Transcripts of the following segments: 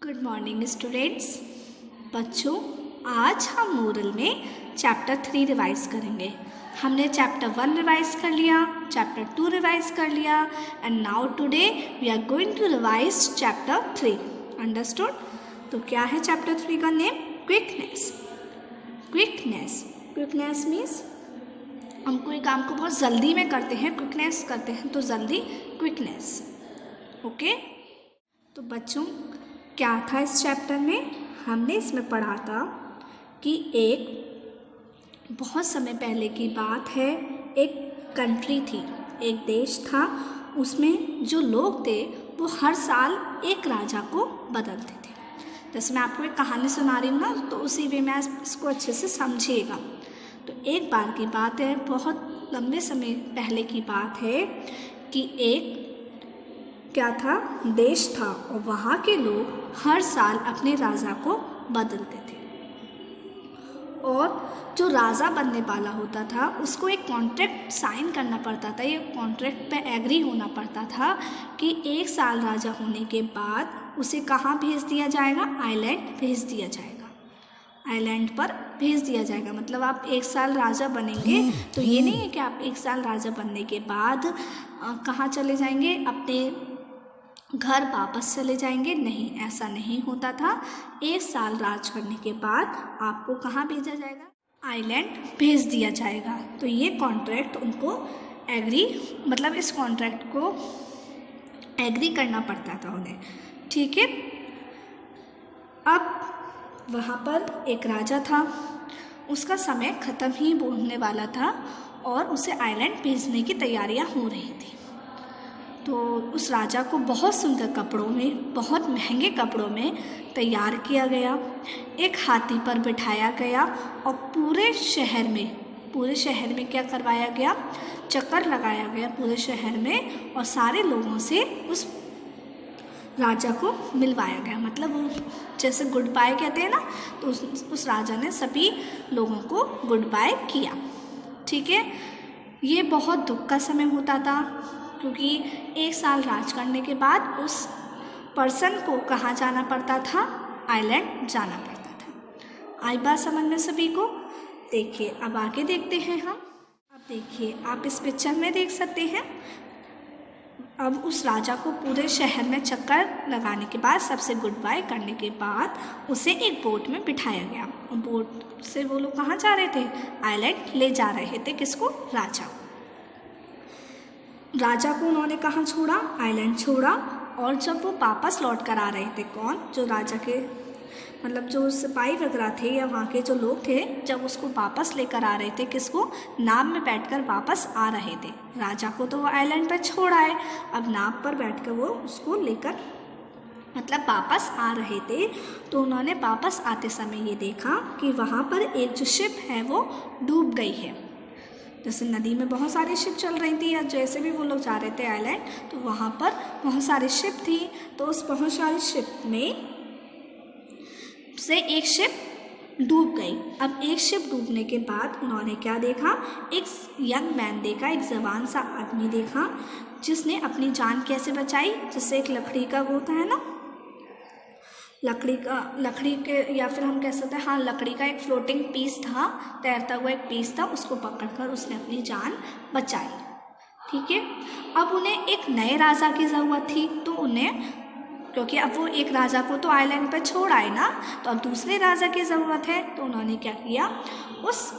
Good morning students. बच्चों, आज हम मोरल में चैप्टर 3 रिवाइज करेंगे। हमने चैप्टर 1 रिवाइज कर लिया, चैप्टर 2 रिवाइज कर लिया and now today we are going to revise chapter 3। Understood? तो क्या है चैप्टर 3 का नेम? क्विकनेस। क्विकनेस मीन्स हम कोई काम को बहुत जल्दी में करते हैं, क्विकनेस करते हैं तो जल्दी, क्विकनेस। ओके, तो बच्चों क्या था इस चैप्टर में? हमने इसमें पढ़ा था कि एक बहुत समय पहले की बात है, एक कंट्री थी, एक देश था, उसमें जो लोग थे वो हर साल एक राजा को बदलते थे। जैसे मैं आपको एक कहानी सुना रही हूँ ना, तो उसी वे में इसको अच्छे से समझिएगा। तो एक बार की बात है, बहुत लंबे समय पहले की बात है कि एक क्या था, देश था और वहाँ के लोग हर साल अपने राजा को बदलते थे। और जो राजा बनने वाला होता था उसको एक कॉन्ट्रैक्ट साइन करना पड़ता था, ये कॉन्ट्रैक्ट पे एग्री होना पड़ता था कि एक साल राजा होने के बाद उसे कहाँ भेज दिया जाएगा? आइलैंड भेज दिया जाएगा, आइलैंड पर भेज दिया जाएगा। मतलब आप एक साल राजा बनेंगे तो ये नहीं है कि आप एक साल राजा बनने के बाद कहाँ चले जाएंगे, अपने घर वापस चले जाएंगे। नहीं, ऐसा नहीं होता था। एक साल राज करने के बाद आपको कहाँ भेजा जाएगा? आइलैंड भेज दिया जाएगा। तो ये कॉन्ट्रैक्ट उनको एग्री, मतलब इस कॉन्ट्रैक्ट को एग्री करना पड़ता था उन्हें। ठीक है। अब वहाँ पर एक राजा था, उसका समय ख़त्म ही होने वाला था और उसे आइलैंड भेजने की तैयारियाँ हो रही थी। तो उस राजा को बहुत सुंदर कपड़ों में, बहुत महंगे कपड़ों में तैयार किया गया, एक हाथी पर बिठाया गया और पूरे शहर में क्या करवाया गया? चक्कर लगाया गया पूरे शहर में और सारे लोगों से उस राजा को मिलवाया गया। मतलब वो जैसे गुड बाय कहते हैं ना, तो उस राजा ने सभी लोगों को गुड बाय किया। ठीक है। ये बहुत दुख का समय होता था क्योंकि एक साल राज करने के बाद उस पर्सन को कहाँ जाना पड़ता था? आइलैंड जाना पड़ता था। आई बात समझ में सभी को? देखिए, अब आगे देखते हैं हम। अब देखिए, आप इस पिक्चर में देख सकते हैं। अब उस राजा को पूरे शहर में चक्कर लगाने के बाद, सबसे गुड बाय करने के बाद उसे एक बोट में बिठाया गया। बोट से वो लोग कहाँ जा रहे थे? आइलैंड ले जा रहे थे। किसको? राजा को उन्होंने कहाँ छोड़ा? आइलैंड छोड़ा। और जब वो वापस लौट कर आ रहे थे, कौन? जो राजा के मतलब जो सिपाही वगैरह थे या वहाँ के जो लोग थे, जब उसको वापस लेकर आ रहे थे, किसको? नाव में बैठकर वापस आ रहे थे। राजा को तो वो आइलैंड पर छोड़ा है, अब नाव पर बैठकर वो उसको लेकर मतलब वापस आ रहे थे। तो उन्होंने वापस आते समय ये देखा कि वहाँ पर एक जो शिप है वो डूब गई है। जैसे नदी में बहुत सारी शिप चल रही थी या जैसे भी वो लोग जा रहे थे आइलैंड, तो वहाँ पर बहुत सारी शिप थी। तो उस बहुत सारी शिप में से एक शिप डूब गई। अब एक शिप डूबने के बाद उन्होंने क्या देखा? एक यंग मैन देखा, एक जवान सा आदमी देखा, जिसने अपनी जान कैसे बचाई? जिससे एक लकड़ी का वो होता है ना, लकड़ी के या फिर हम कह सकते हैं, हाँ, लकड़ी का एक फ्लोटिंग पीस था, तैरता हुआ एक पीस था, उसको पकड़कर उसने अपनी जान बचाई। ठीक है। अब उन्हें एक नए राजा की ज़रूरत थी, तो क्योंकि अब वो एक राजा को तो आइलैंड पर छोड़ आए ना, तो अब दूसरे राजा की ज़रूरत है। तो उन्होंने क्या किया? उस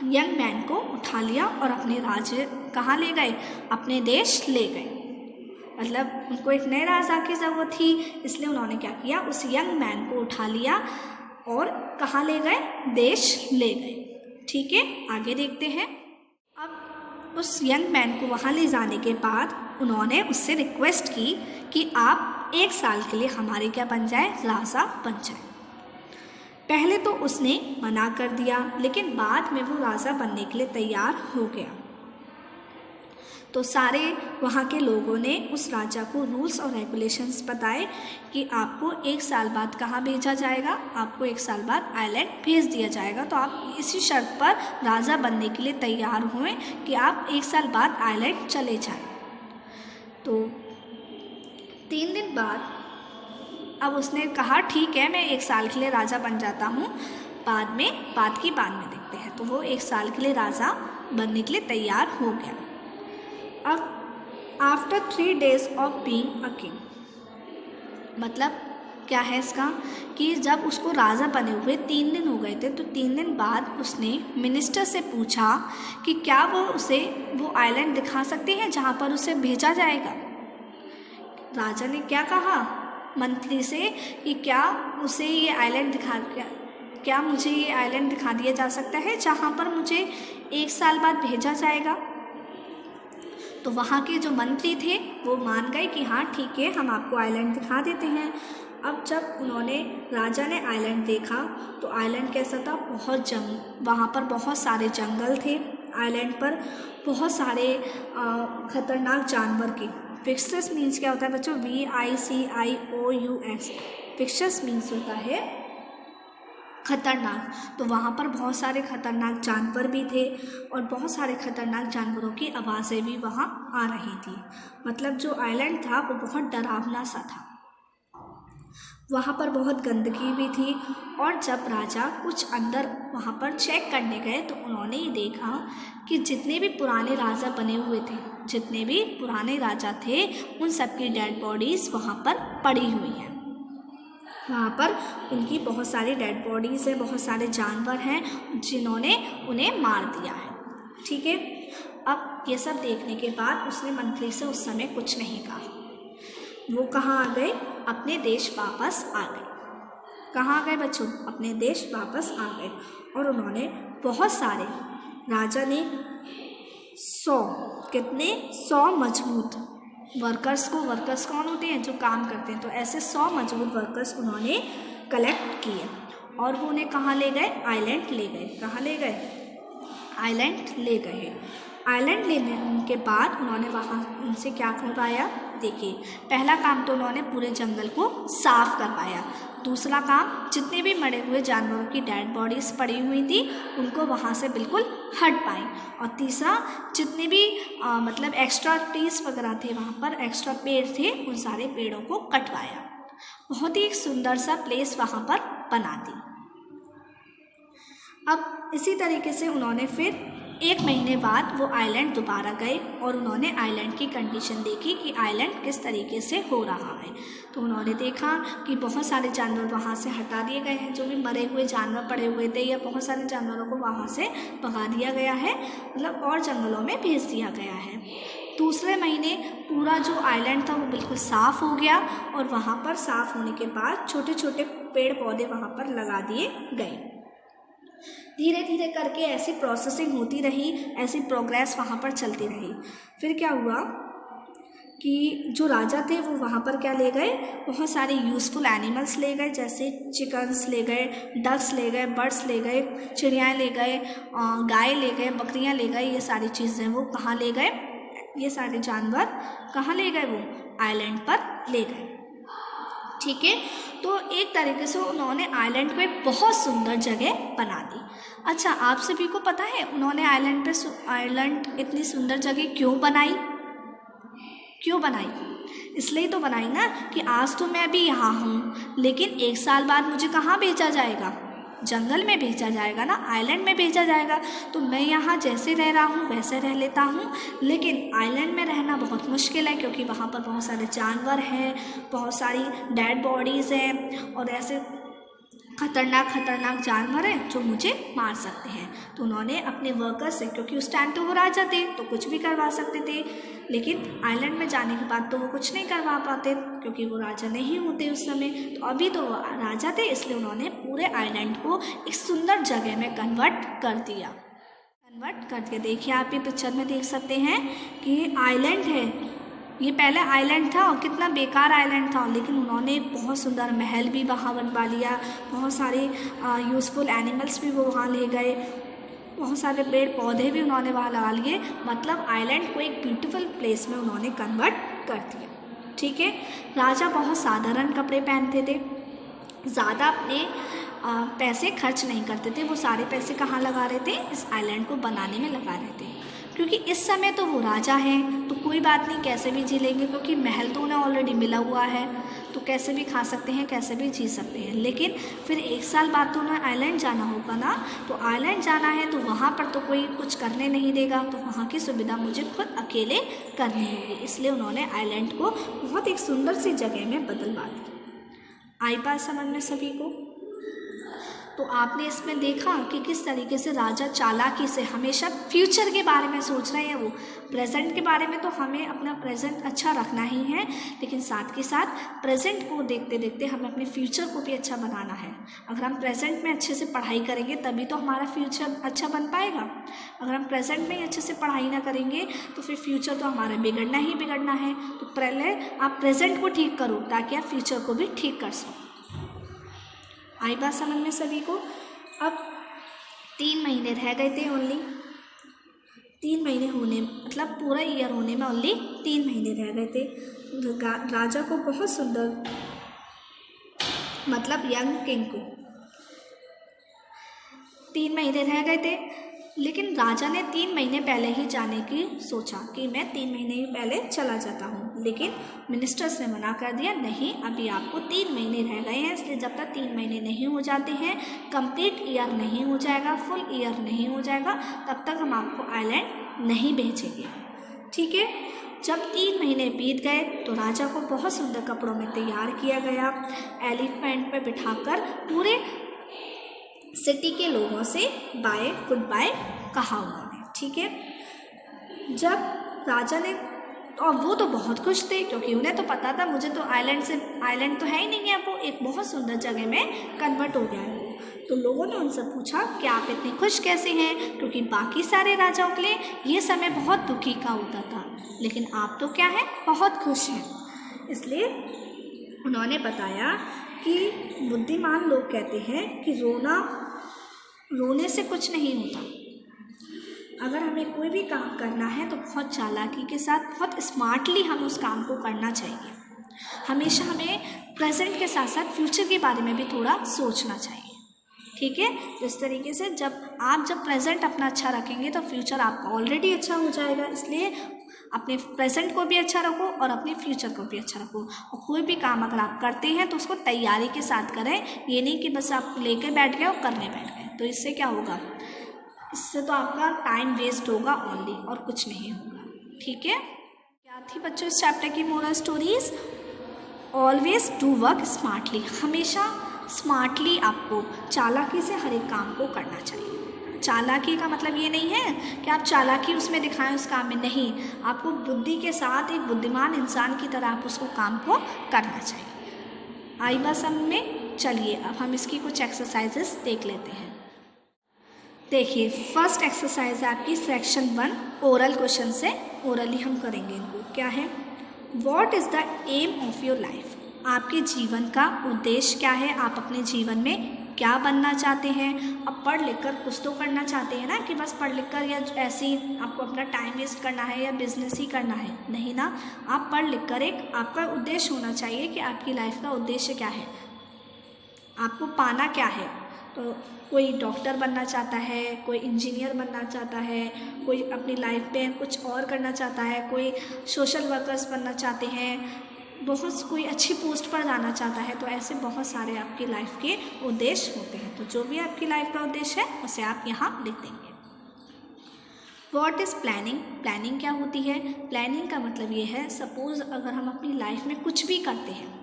यंग मैन को उठा लिया और अपने राज्य कहाँ ले गए? अपने देश ले गए। मतलब उनको एक नए राजा की ज़रूरत थी, इसलिए उन्होंने क्या किया? उस यंग मैन को उठा लिया और कहाँ ले गए? देश ले गए। ठीक है। आगे देखते हैं। अब उस यंग मैन को वहाँ ले जाने के बाद उन्होंने उससे रिक्वेस्ट की कि आप एक साल के लिए हमारे क्या बन जाए? राजा बन जाए। पहले तो उसने मना कर दिया, लेकिन बाद में वो राजा बनने के लिए तैयार हो गया। तो सारे वहाँ के लोगों ने उस राजा को रूल्स और रेगुलेशंस बताए कि आपको एक साल बाद कहाँ भेजा जाएगा? आपको एक साल बाद आइलैंड भेज दिया जाएगा। तो आप इसी शर्त पर राजा बनने के लिए तैयार हुए कि आप एक साल बाद आइलैंड चले जाएं। तो 3 दिन बाद अब उसने कहा ठीक है मैं 1 साल के लिए राजा बन जाता हूँ, बाद में देखते हैं। तो वो 1 साल के लिए राजा बनने के लिए तैयार हो गया। अब after 3 days of being a king, मतलब क्या है इसका कि जब उसको राजा बने हुए 3 दिन हो गए थे, तो 3 दिन बाद उसने मिनिस्टर से पूछा कि क्या वो उसे वो आइलैंड दिखा सकते हैं जहाँ पर उसे भेजा जाएगा। राजा ने क्या कहा मंत्री से कि क्या उसे ये आइलैंड क्या मुझे ये आइलैंड दिखा दिया जा सकता है जहाँ पर मुझे 1 साल बाद भेजा जाएगा। तो वहाँ के जो मंत्री थे वो मान गए कि हाँ ठीक है हम आपको आइलैंड दिखा देते हैं। अब जब राजा ने आइलैंड देखा तो आइलैंड कैसा था, वहाँ पर बहुत सारे जंगल थे। आइलैंड पर बहुत सारे ख़तरनाक जानवर के, फिशेस मीन्स क्या होता है बच्चों, VICIOUS, फिशेस मीन्स होता है खतरनाक। तो वहाँ पर बहुत सारे खतरनाक जानवर भी थे और बहुत सारे खतरनाक जानवरों की आवाज़ें भी वहाँ आ रही थी। मतलब जो आइलैंड था वो बहुत डरावना सा था। वहाँ पर बहुत गंदगी भी थी। और जब राजा कुछ अंदर वहाँ पर चेक करने गए तो उन्होंने ये देखा कि जितने भी पुराने राजा बने हुए थे, जितने भी पुराने राजा थे, उन सबकी डेड बॉडीज़ वहाँ पर पड़ी हुई हैं। वहाँ पर उनकी बहुत सारी डेड बॉडीज़ है, बहुत सारे जानवर हैं जिन्होंने उन्हें मार दिया है। ठीक है, अब ये सब देखने के बाद उसने मंत्री से उस समय कुछ नहीं कहा। वो कहाँ आ गए, अपने देश वापस आ गए। कहाँ आ गए बच्चों, अपने देश वापस आ गए। और उन्होंने बहुत सारे, राजा ने 100 मजबूत वर्कर्स कौन होते हैं, जो काम करते हैं, तो ऐसे 100 मजबूत वर्कर्स उन्होंने कलेक्ट किए और वो उन्हें कहाँ ले गए, आइलैंड ले गए। कहाँ ले गए, आइलैंड ले गए। आइलैंड लेने के बाद उन्होंने वहाँ उनसे क्या करवाया, देखिए पहला काम तो उन्होंने पूरे जंगल को साफ करवाया। दूसरा काम, जितने भी मरे हुए जानवरों की डेड बॉडीज़ पड़ी हुई थी उनको वहाँ से बिल्कुल हट पाएँ। और तीसरा, जितने भी मतलब एक्स्ट्रा ट्रीज वगैरह थे, वहाँ पर एक्स्ट्रा पेड़ थे, उन सारे पेड़ों को कटवाया। बहुत ही एक सुंदर सा प्लेस वहाँ पर बना दी। अब इसी तरीके से उन्होंने फिर 1 महीने बाद वो आइलैंड दोबारा गए और उन्होंने आइलैंड की कंडीशन देखी कि आइलैंड किस तरीके से हो रहा है। तो उन्होंने देखा कि बहुत सारे जानवर वहाँ से हटा दिए गए हैं, जो भी मरे हुए जानवर पड़े हुए थे या बहुत सारे जानवरों को वहाँ से भगा दिया गया है, मतलब और जंगलों में भेज दिया गया है। दूसरे महीने पूरा जो आइलैंड था वो बिल्कुल साफ़ हो गया और वहाँ पर साफ़ होने के बाद छोटे छोटे पेड़ पौधे वहाँ पर लगा दिए गए। धीरे धीरे करके ऐसी प्रोसेसिंग होती रही, ऐसी प्रोग्रेस वहाँ पर चलती रही। फिर क्या हुआ कि जो राजा थे वो वहाँ पर क्या ले गए, बहुत सारे यूज़फुल एनिमल्स ले गए, जैसे चिकन्स ले गए, डक्स ले गए, बर्ड्स ले गए, चिड़ियाँ ले गए, गाय ले गए, बकरियाँ ले गए। ये सारी चीज़ें वो कहाँ ले गए, ये सारे जानवर कहाँ ले गए, वो आइलैंड पर ले गए। ठीक है, तो एक तरीके से उन्होंने आइलैंड को एक बहुत सुंदर जगह बना दी। अच्छा, आप सभी को पता है उन्होंने आइलैंड इतनी सुंदर जगह क्यों बनाई? इसलिए तो बनाई ना कि आज तो मैं अभी यहाँ हूँ, लेकिन 1 साल बाद मुझे कहाँ भेजा जाएगा, जंगल में भेजा जाएगा ना, आइलैंड में भेजा जाएगा। तो मैं यहाँ जैसे रह रहा हूँ वैसे रह लेता हूँ, लेकिन आइलैंड में रहना बहुत मुश्किल है क्योंकि वहाँ पर बहुत सारे जानवर हैं, बहुत सारी डेड बॉडीज़ हैं और ऐसे खतरनाक जानवर हैं जो मुझे मार सकते हैं। तो उन्होंने अपने वर्कर्स से, क्योंकि उस टाइम तो वो राजा थे तो कुछ भी करवा सकते थे, लेकिन आइलैंड में जाने के बाद तो वो कुछ नहीं करवा पाते क्योंकि वो राजा नहीं होते उस समय। तो अभी तो वो राजा थे, इसलिए उन्होंने पूरे आइलैंड को एक सुंदर जगह में कन्वर्ट कर दिया। देखिए आप ये पिक्चर में देख सकते हैं कि आइलैंड है, ये पहले आइलैंड था और कितना बेकार आइलैंड था, लेकिन उन्होंने बहुत सुंदर महल भी वहाँ बनवा लिया, बहुत सारे यूज़फुल एनिमल्स भी वो वहाँ ले गए, बहुत सारे पेड़ पौधे भी उन्होंने वहाँ लगा लिए। मतलब आइलैंड को एक ब्यूटीफुल प्लेस में उन्होंने कन्वर्ट कर दिया। ठीक है, राजा बहुत साधारण कपड़े पहनते थे, ज़्यादा अपने पैसे खर्च नहीं करते थे। वो सारे पैसे कहाँ लगा रहे थे, इस आइलैंड को बनाने में लगा रहे थे, क्योंकि इस समय तो वो राजा हैं, तो कोई बात नहीं, कैसे भी जी लेंगे, क्योंकि महल तो उन्हें ऑलरेडी मिला हुआ है, तो कैसे भी खा सकते हैं, कैसे भी जी सकते हैं। लेकिन फिर 1 साल बाद तो उन्हें आइलैंड जाना होगा ना, तो आइलैंड जाना है तो वहाँ पर तो कोई कुछ करने नहीं देगा, तो वहाँ की सुविधा मुझे खुद अकेले करनी होगी। इसलिए उन्होंने आइलैंड को बहुत एक सुंदर सी जगह में बदलवा दिया। आई बात समझ में सभी को? तो आपने इसमें देखा कि किस तरीके से राजा चालाकी से हमेशा फ्यूचर के बारे में सोच रहे हैं। वो प्रेजेंट के बारे में तो हमें अपना प्रेजेंट अच्छा रखना ही है, लेकिन साथ के साथ प्रेजेंट को देखते देखते हमें अपने फ्यूचर को भी अच्छा बनाना है। अगर हम प्रेजेंट में अच्छे से पढ़ाई करेंगे तभी तो हमारा फ्यूचर अच्छा बन पाएगा। अगर हम प्रेजेंट में ही अच्छे से पढ़ाई ना करेंगे तो फिर फ्यूचर तो हमारा बिगड़ना ही बिगड़ना है। तो पहले आप प्रेजेंट को ठीक करो ताकि आप फ्यूचर को भी ठीक कर सको। आई बात समझ में सभी को? अब 3 महीने रह गए थे ओनली, 3 महीने होने मतलब पूरा ईयर होने में ओनली 3 महीने रह गए थे। राजा को बहुत सुंदर मतलब यंग किंग को 3 महीने रह गए थे, लेकिन राजा ने 3 महीने पहले ही जाने की सोचा कि मैं 3 महीने ही पहले चला जाता हूँ, लेकिन मिनिस्टर्स ने मना कर दिया, नहीं अभी आपको 3 महीने रह गए हैं, इसलिए जब तक 3 महीने नहीं हो जाते हैं, कंप्लीट ईयर नहीं हो जाएगा, फुल ईयर नहीं हो जाएगा, तब तक हम आपको आइलैंड नहीं भेजेंगे। ठीक है। जब 3 महीने बीत गए तो राजा को बहुत सुंदर कपड़ों में तैयार किया गया, एलिफेंट पे बिठाकर पूरे सिटी के लोगों से बाय गुड बाय कहा उन्होंने। ठीक है। जब राजा ने, और वो तो बहुत खुश थे क्योंकि उन्हें तो पता था मुझे तो आइलैंड तो है ही नहीं है, वो एक बहुत सुंदर जगह में कन्वर्ट हो गया है। तो लोगों ने उनसे पूछा कि आप इतने खुश कैसे हैं, क्योंकि बाकी सारे राजाओं के लिए ये समय बहुत दुखी का होता था, लेकिन आप तो क्या है बहुत खुश हैं। इसलिए उन्होंने बताया कि बुद्धिमान लोग कहते हैं कि रोने से कुछ नहीं होता। अगर हमें कोई भी काम करना है तो बहुत चालाकी के साथ, बहुत स्मार्टली हम उस काम को करना चाहिए। हमेशा हमें प्रेजेंट के साथ साथ फ्यूचर के बारे में भी थोड़ा सोचना चाहिए। ठीक है। इस तरीके से जब प्रेजेंट अपना अच्छा रखेंगे तो फ्यूचर आपका ऑलरेडी अच्छा हो जाएगा। इसलिए अपने प्रेजेंट को भी अच्छा रखो और अपने फ्यूचर को भी अच्छा रखो। और कोई भी काम अगर आप करते हैं तो उसको तैयारी के साथ करें, ये नहीं कि बस आप लेके बैठ गए और करने बैठ गए। तो इससे क्या होगा, इससे तो आपका टाइम वेस्ट होगा ओनली, और कुछ नहीं होगा। ठीक है। क्या थी बच्चों इस चैप्टर की moral stories? Always do work smartly. हमेशा स्मार्टली आपको चालाकी से हर एक काम को करना चाहिए। चालाकी का मतलब ये नहीं है कि आप चालाकी उसमें दिखाएं उस काम में, नहीं, आपको बुद्धि के साथ एक बुद्धिमान इंसान की तरह आप उसको काम को करना चाहिए। आई बात समझ में? चलिए अब हम इसकी कुछ एक्सरसाइजेस देख लेते हैं। देखिए फर्स्ट एक्सरसाइज है आपकी सेक्शन 1 ओरल क्वेश्चन से, ओरली हम करेंगे इनको। क्या है? What is the aim of your life? आपके जीवन का उद्देश्य क्या है? आप अपने जीवन में क्या बनना चाहते हैं? अब पढ़ लिख कर कुछ तो करना चाहते हैं ना, कि बस पढ़ लिख कर या ऐसे ही आपको अपना टाइम वेस्ट करना है या बिजनेस ही करना है, नहीं ना। आप पढ़ लिख कर एक आपका उद्देश्य होना चाहिए कि आपकी लाइफ का उद्देश्य क्या है, आपको पाना क्या है। तो कोई डॉक्टर बनना चाहता है, कोई इंजीनियर बनना चाहता है, कोई अपनी लाइफ में कुछ और करना चाहता है, कोई सोशल वर्कर्स बनना चाहते हैं, बहुत कोई अच्छी पोस्ट पर जाना चाहता है। तो ऐसे बहुत सारे आपकी लाइफ के उद्देश्य होते हैं। तो जो भी आपकी लाइफ का उद्देश्य है उसे आप यहाँ लिख देंगे। What is planning? प्लानिंग क्या होती है? प्लानिंग का मतलब ये है, सपोज़ अगर हम अपनी लाइफ में कुछ भी करते हैं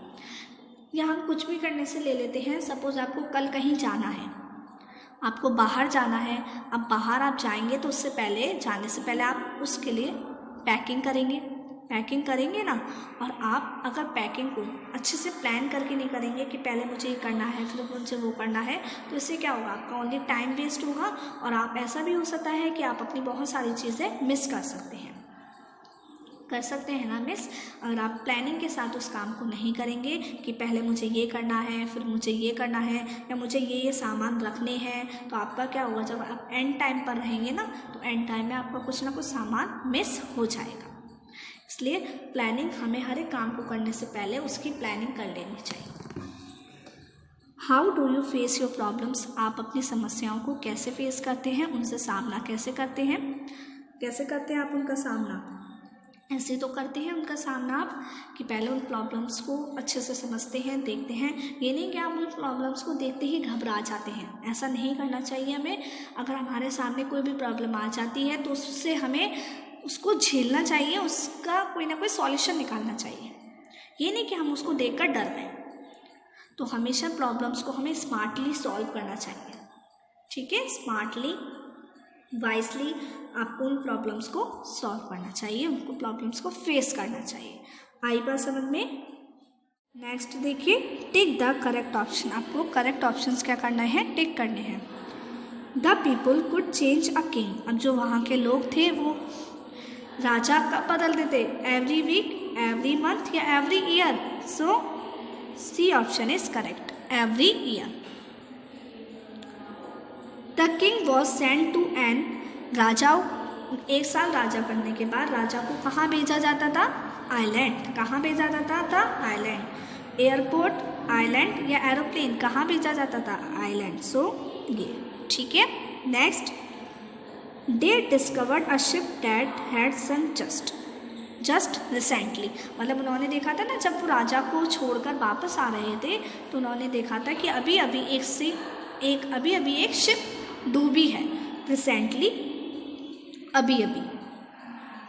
या हम कुछ भी करने से ले लेते हैं, सपोज़ आपको कल कहीं जाना है, आपको बाहर जाना है। अब बाहर आप जाएंगे तो उससे पहले, जाने से पहले आप उसके लिए पैकिंग करेंगे ना। और आप अगर पैकिंग को अच्छे से प्लान करके नहीं करेंगे कि पहले मुझे ये करना है फिर मुझे वो करना है, तो इससे क्या होगा, आपका ओनली टाइम वेस्ट होगा। और आप ऐसा भी हो सकता है कि आप अपनी बहुत सारी चीज़ें मिस कर सकते हैं ना मिस, अगर आप प्लानिंग के साथ उस काम को नहीं करेंगे कि पहले मुझे ये करना है फिर मुझे ये करना है या मुझे ये सामान रखने हैं। तो आपका क्या होगा, जब आप एंड टाइम पर रहेंगे ना तो एंड टाइम में आपका कुछ ना कुछ सामान मिस हो जाएगा। इसलिए प्लानिंग, हमें हर एक काम को करने से पहले उसकी प्लानिंग कर लेनी चाहिए। How do you face your problems? आप अपनी समस्याओं को कैसे फेस करते हैं, उनसे सामना कैसे करते हैं? कैसे करते हैं आप उनका सामना? ऐसे तो करते हैं उनका सामना आप कि पहले उन प्रॉब्लम्स को अच्छे से समझते हैं, देखते हैं। ये नहीं कि आप उन प्रॉब्लम्स को देखते ही घबरा जाते हैं, ऐसा नहीं करना चाहिए हमें। अगर हमारे सामने कोई भी प्रॉब्लम आ जाती है तो उससे हमें उसको झेलना चाहिए, उसका कोई ना कोई सॉल्यूशन निकालना चाहिए। ये नहीं कि हम उसको देखकर डर गए। तो हमेशा प्रॉब्लम्स को हमें स्मार्टली सॉल्व करना चाहिए, ठीक है? स्मार्टली, वाइजली आपको उन प्रॉब्लम्स को सॉल्व करना चाहिए, उनको प्रॉब्लम्स को फेस करना चाहिए। आई बात समझ में? नेक्स्ट देखिए, टिक द करेक्ट ऑप्शन। आपको करेक्ट ऑप्शंस क्या करना है? टिक करने हैं। The people could change a king. अब जो वहाँ के लोग थे वो राजा का बदल देते एवरी वीक, एवरी मंथ या every year. So C option is correct, every year. The king was sent to an. राजा 1 साल राजा बनने के बाद राजा को कहाँ भेजा जाता था? आइलैंड। कहाँ भेजा जाता था? आइलैंड। एयरपोर्ट आइलैंड या एरोप्लेन कहाँ भेजा जाता था? आइलैंड। सो ये ठीक है। Next, they discovered a ship that had सunk जस्ट रिसेंटली। मतलब उन्होंने देखा था ना, जब वो राजा को छोड़कर वापस आ रहे थे तो उन्होंने देखा था कि अभी अभी एक शिप डूबी है, रिसेंटली, अभी अभी।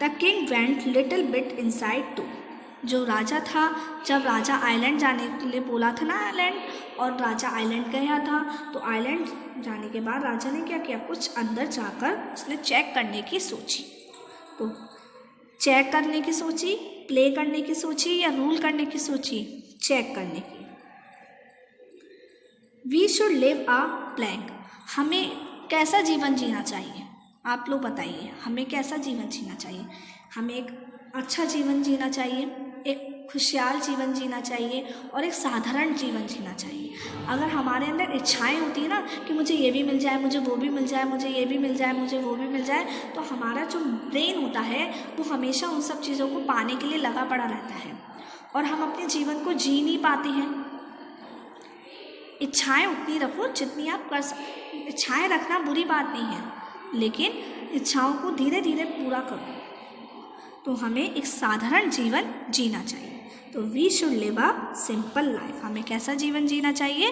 The king went little bit inside too. जो राजा था, जब राजा आइलैंड जाने के लिए बोला था ना आइलैंड, और राजा आइलैंड गया था, तो आइलैंड जाने के बाद राजा ने क्या किया? कुछ अंदर जाकर उसने चेक करने की सोची। तो चेक करने की सोची, प्ले करने की सोची या रूल करने की सोची? चेक करने की। We should live a blank. हमें कैसा जीवन जीना चाहिए? आप लोग बताइए, हमें कैसा जीवन जीना चाहिए? हमें एक अच्छा जीवन जीना चाहिए, एक खुशहाल जीवन जीना चाहिए और एक साधारण जीवन जीना चाहिए। अगर हमारे अंदर इच्छाएं होती है ना कि मुझे ये भी मिल जाए, मुझे वो भी मिल जाए, मुझे ये भी मिल जाए, मुझे वो भी मिल जाए, तो हमारा जो ब्रेन होता है वो हमेशा उन सब चीज़ों को पाने के लिए लगा पड़ा रहता है और हम अपने जीवन को जी नहीं पाते हैं। इच्छाएं उतनी रखो जितनी आप कर सकते। इच्छाएं रखना बुरी बात नहीं है, लेकिन इच्छाओं को धीरे धीरे पूरा करो। तो हमें एक साधारण जीवन जीना चाहिए। तो we should live a simple life. हमें कैसा जीवन जीना चाहिए?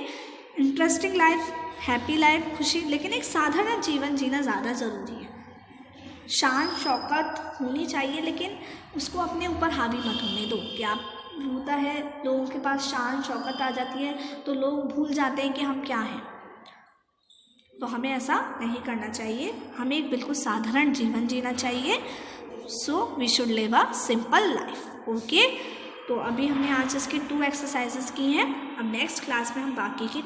इंटरेस्टिंग लाइफ, हैप्पी लाइफ, खुशी, लेकिन एक साधारण जीवन जीना ज़्यादा ज़रूरी है। शान शौकत होनी चाहिए, लेकिन उसको अपने ऊपर हावी मत होने दो कि आप होता है लोगों के पास शान शौकत आ जाती है तो लोग भूल जाते हैं कि हम क्या हैं। तो हमें ऐसा नहीं करना चाहिए, हमें एक बिल्कुल साधारण जीवन जीना चाहिए। So we should live a simple life. Okay, तो अभी हमने आज इसकी 2 एक्सरसाइजेस की हैं। अब नेक्स्ट क्लास में हम बाकी की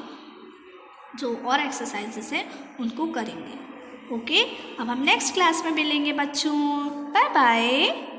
जो और एक्सरसाइजेस हैं उनको करेंगे। ओके, अब हम नेक्स्ट क्लास में मिलेंगे बच्चों। Bye bye.